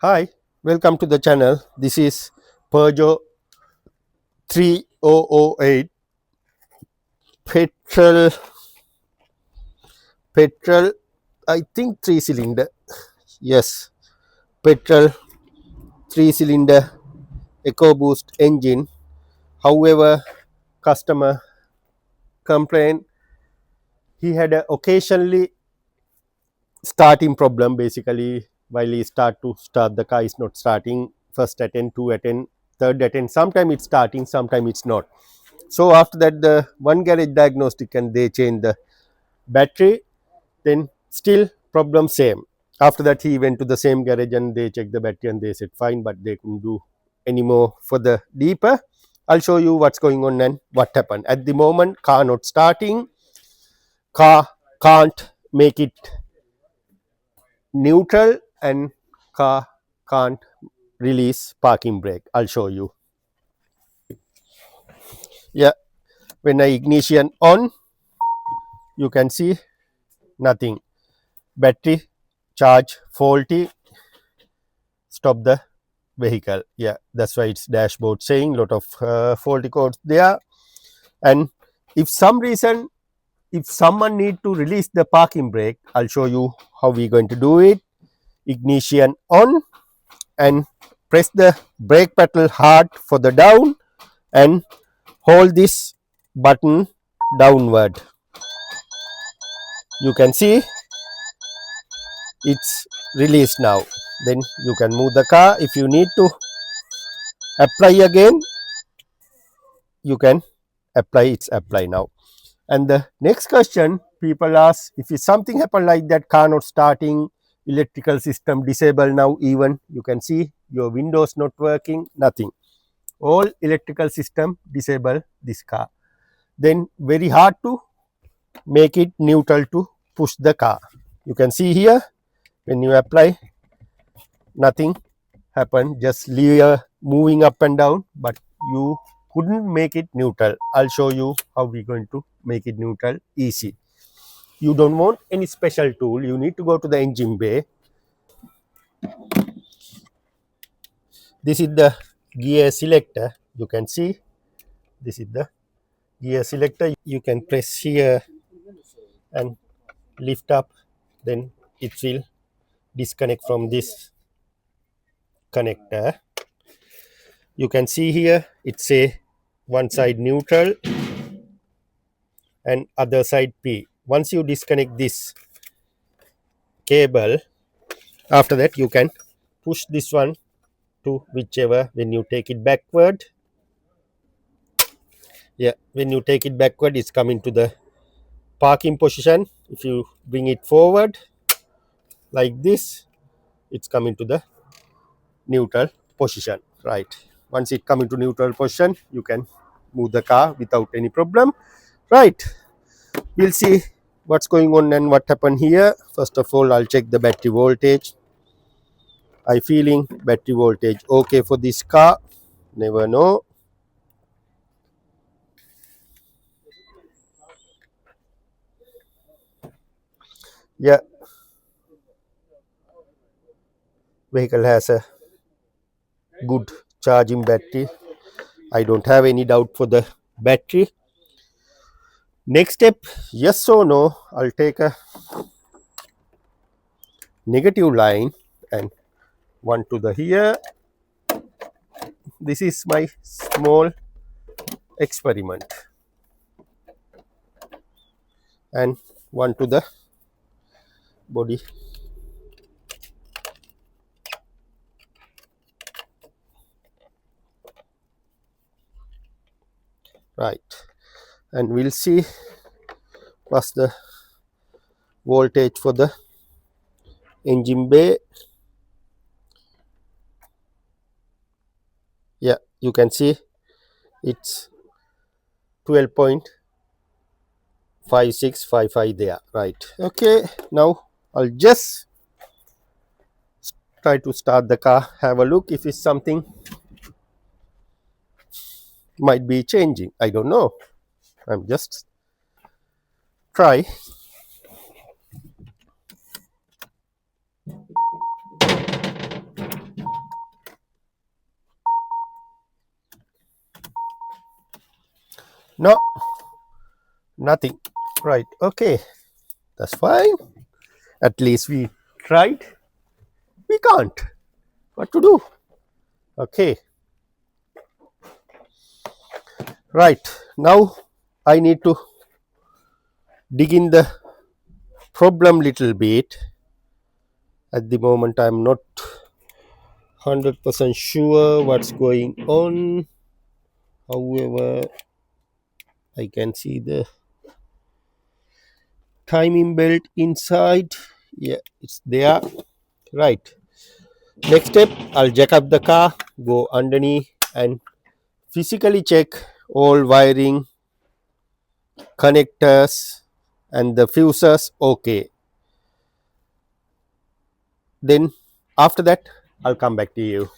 Hi, welcome to the channel. This is Peugeot 3008 petrol, petrol, I think 3 cylinder. Yes, petrol 3 cylinder EcoBoost engine. However, customer complained he had a occasionally starting problem. Basically, while he start the car is not starting. First attempt, two attempt, third attempt. Sometimes it's starting, sometimes it's not. So after that, the one garage diagnostic and they change the battery. Then still problem same. After that, he went to the same garage and they checked the battery and they said fine, but they couldn't do any more for the deeper. I'll show you what's going on and what happened. At the moment, car not starting, car can't make it neutral, and car can't release parking brake. I'll show you. Yeah, when I ignition on, you can see nothing. Battery charge faulty. Stop the vehicle. Yeah, that's why it's dashboard saying lot of faulty codes there. And if some reason, if someone need to release the parking brake, I'll show you how we're going to do it. Ignition on and press the brake pedal hard for the down and hold this button downward. You can see it's released now. Then you can move the car. If you need to apply again, you can apply. It's apply now. And the next question people ask, if something happen like that, car not starting, electrical system disabled now, even you can see your windows not working, nothing, all electrical system disable this car, then very hard to make it neutral to push the car. You can see here when you apply, nothing happen, just lever moving up and down, but you couldn't make it neutral. I'll show you how we're going to make it neutral easy. You don't want any special tool, you need to go to the engine bay. This is the gear selector. You can see this is the gear selector. You can press here and lift up, then it will disconnect from this connector. You can see here it say one side neutral and other side P. Once you disconnect this cable, after that you can push this one to whichever. When you take it backward, yeah, when you take it backward, it's coming to the parking position. If you bring it forward like this, it's coming to the neutral position, right? Once it come into neutral position, you can move the car without any problem, right? We'll see what's going on and what happened here. First of all, I'll check the battery voltage. I feeling battery voltage okay for this car, never know. Yeah, vehicle has a good charging battery. I don't have any doubt for the battery. Next step, yes or no, I'll take a negative line and one to the here. This is my small experiment, and one to the body. Right, and we'll see what's the voltage for the engine bay. Yeah, you can see it's 12.5655 there, right? Okay, now I'll just try to start the car, have a look if it's something might be changing. I don't know, I'm just try. No, nothing. Right, okay, that's fine. At least we tried. We can't. What to do? Okay, right. Now I need to dig in the problem little bit. At the moment, I'm not 100% sure what's going on. However, I can see the timing belt inside. Yeah, it's there. Right. Next step, I'll jack up the car, go underneath, and physically check all wiring, connectors, and the fuses. Okay. Then after that, I'll come back to you.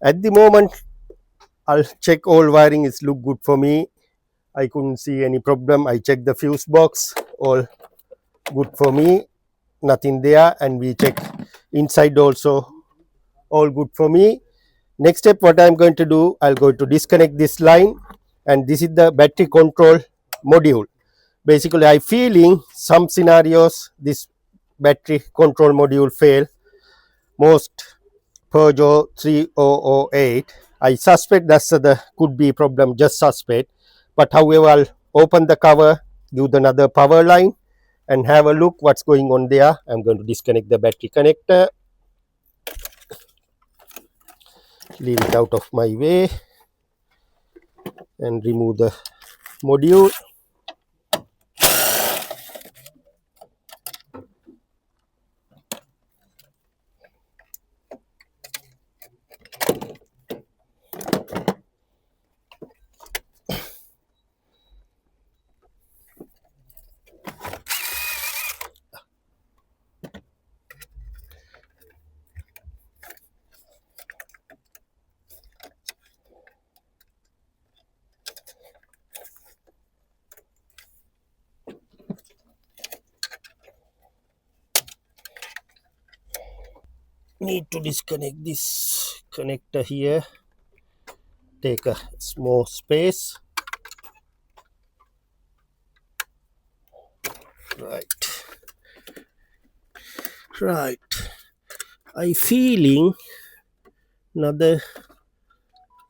At the moment, I'll check all wiring is look good for me. I couldn't see any problem. I checked the fuse box, all good for me, nothing there, and we check inside also, all good for me. Next step, what I'm going to do, I'll go to disconnect this line, and this is the battery control module. Basically, I feeling some scenarios this battery control module fail. Most Peugeot 3008. I suspect that's the could be problem, just suspect. But however, I'll open the cover, do another power line, and have a look what's going on there. I'm going to disconnect the battery connector, leave it out of my way, and remove the module. Need to disconnect this connector here, take a small space. Right, I feeling another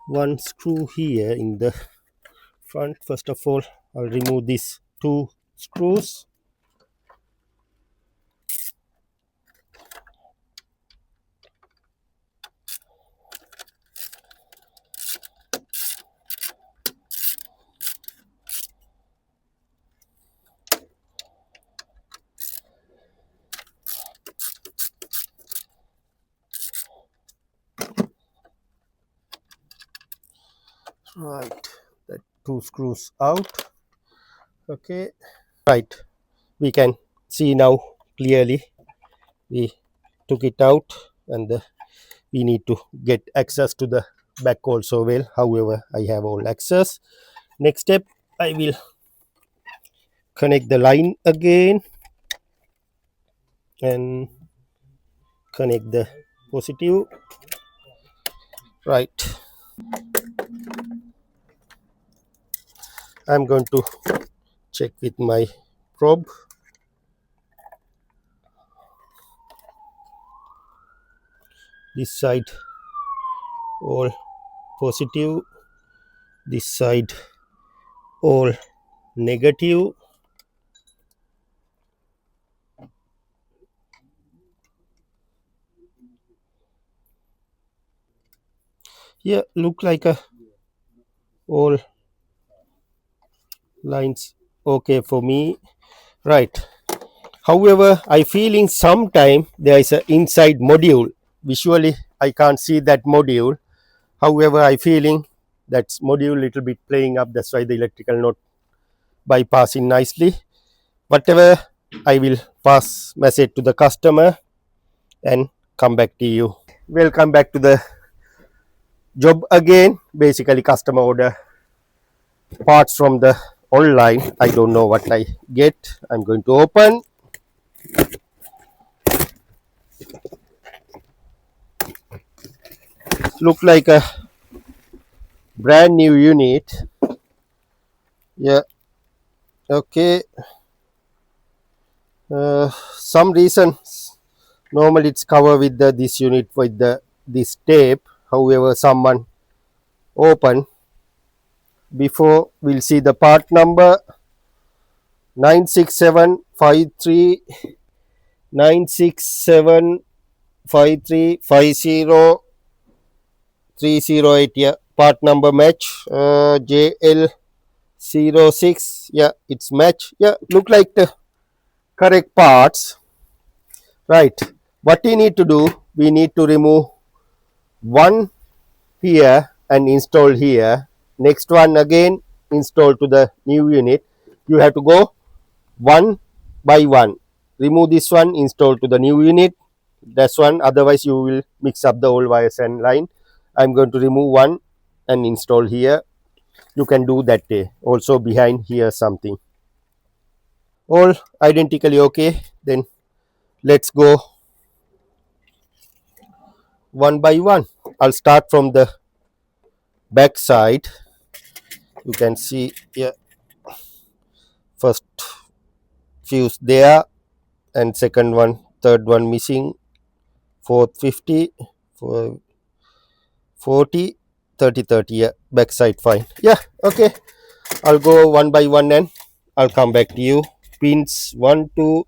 one screw here in the front. First of all, I'll remove these two screws. Right, that two screws out. Okay, right, we can see now clearly we took it out, and we need to get access to the back also. Well, however, I have all access. Next step, I will connect the line again and connect the positive. Right, I'm going to check with my probe. This side all positive, this side all negative. Yeah, look like a all lines okay for me. Right, however, I feeling sometime there is a inside module. Visually I can't see that module. However, I feeling that module little bit playing up. That's why the electrical not bypassing nicely. Whatever, I will pass message to the customer and come back to you. Welcome back to the job again. Basically, customer order parts from the online. I don't know what I get. I'm going to open. Look like a brand new unit. Yeah, okay. Some reason normally it's covered with this unit with this tape. However, someone open before, we'll see the part number 96753 9675350 308. Yeah, part number match, JL06. Yeah, it's match. Yeah, look like the correct parts. Right, what we need to do, we need to remove one here and install here. Next one again install to the new unit. You have to go one by one. Remove this one, install to the new unit. That's one, otherwise you will mix up the old wires and line. I'm going to remove one and install here. You can do that day also behind here something. All identically okay. Then let's go one by one. I'll start from the back side. You can see here, first fuse there, and second one, third one missing, fourth 50, 40, 30, 30. Yeah, back side fine. Yeah, okay. I'll go one by one and I'll come back to you. Pins 1 2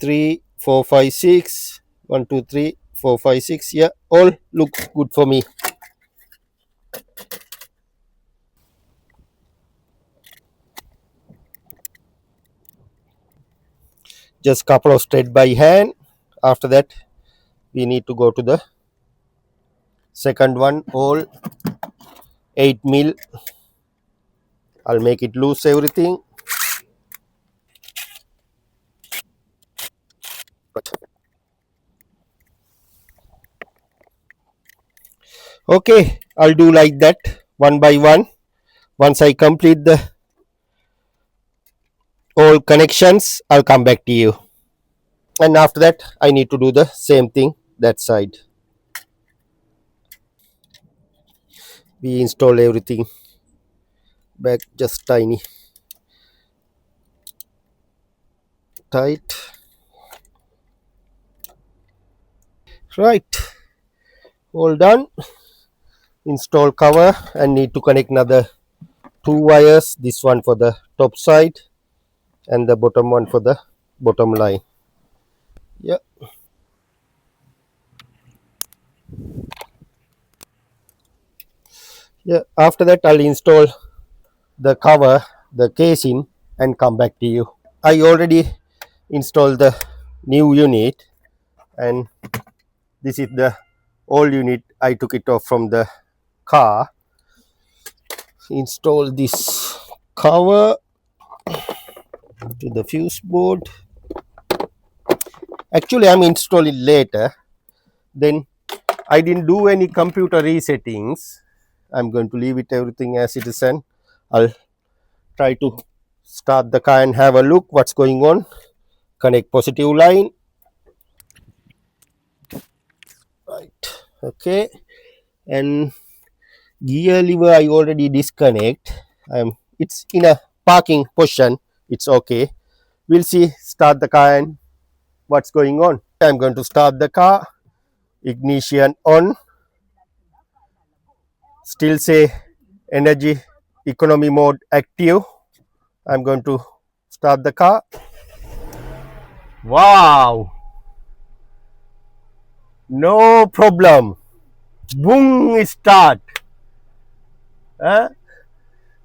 3 4 5 6, 1 2 3 4 5 6. Yeah, all look good for me. Just couple of straight by hand. After that we need to go to the second one, all 8 mil. I'll make it loose everything. Okay, I'll do like that one by one. Once I complete the all connections, I'll come back to you. And after that, I need to do the same thing that side. We install everything back just tiny tight. Right, all done. Install cover and need to connect another two wires. This one for the top side and the bottom one for the bottom line. Yeah. Yeah, after that I'll install the cover, the casing, and come back to you. I already installed the new unit, and this is the old unit. I took it off from the car. Install this cover to the fuse board. Actually, I'm installing later. Then I didn't do any computer resettings. I'm going to leave it everything as it is, and I'll try to start the car and have a look what's going on. Connect positive line. Right. Okay. And gear lever I already disconnect. It's in a parking position. It's okay. We'll see. Start the car and what's going on. I'm going to start the car. Ignition on. Still say energy economy mode active. I'm going to start the car. Wow, no problem. Boom, start.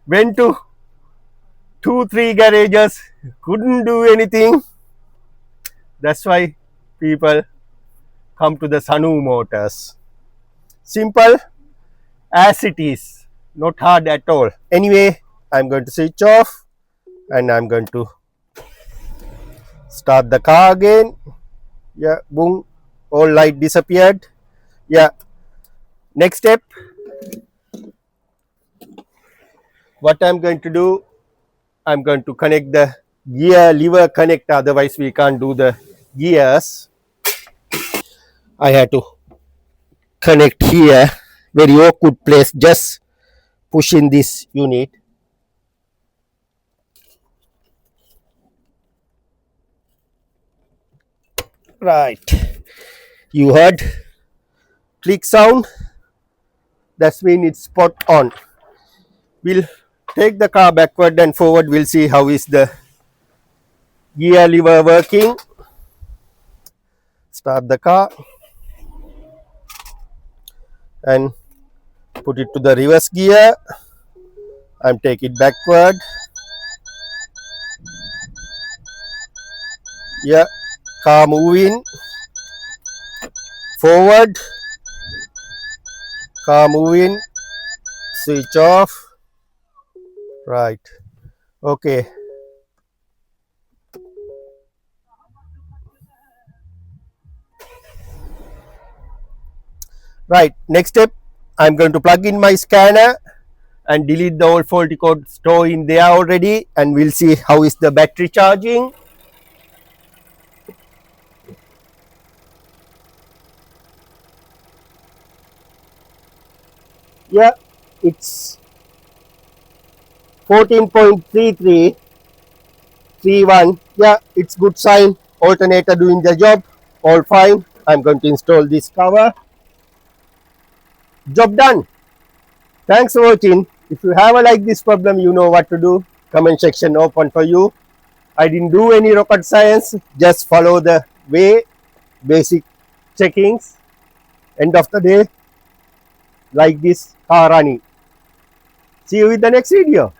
Went to 2 3 garages, couldn't do anything. That's why people come to the Sanu Motors. Simple as it is, not hard at all. Anyway, I'm going to switch off and I'm going to start the car again. Yeah, boom, all light disappeared. Yeah, next step, what I'm going to do, I'm going to connect the gear lever connector, otherwise we can't do the gears. I had to connect here, very awkward place, just push in this unit. Right, you heard click sound, that means it's spot on. We'll take the car backward and forward. We'll see how is the gear lever working. Start the car and put it to the reverse gear and take it backward. Yeah, car moving forward, car moving, switch off. Right, okay. Right, next step, I'm going to plug in my scanner and delete the old faulty code store in there already, and we'll see how is the battery charging. Yeah, it's 14.3331. Yeah, it's good sign. Alternator doing the job, all fine. I'm going to install this cover. Job done. Thanks for watching. If you have a like this problem, you know what to do. Comment section open for you. I didn't do any rocket science, just follow the way, basic checkings. End of the day, like this car running. See you with the next video.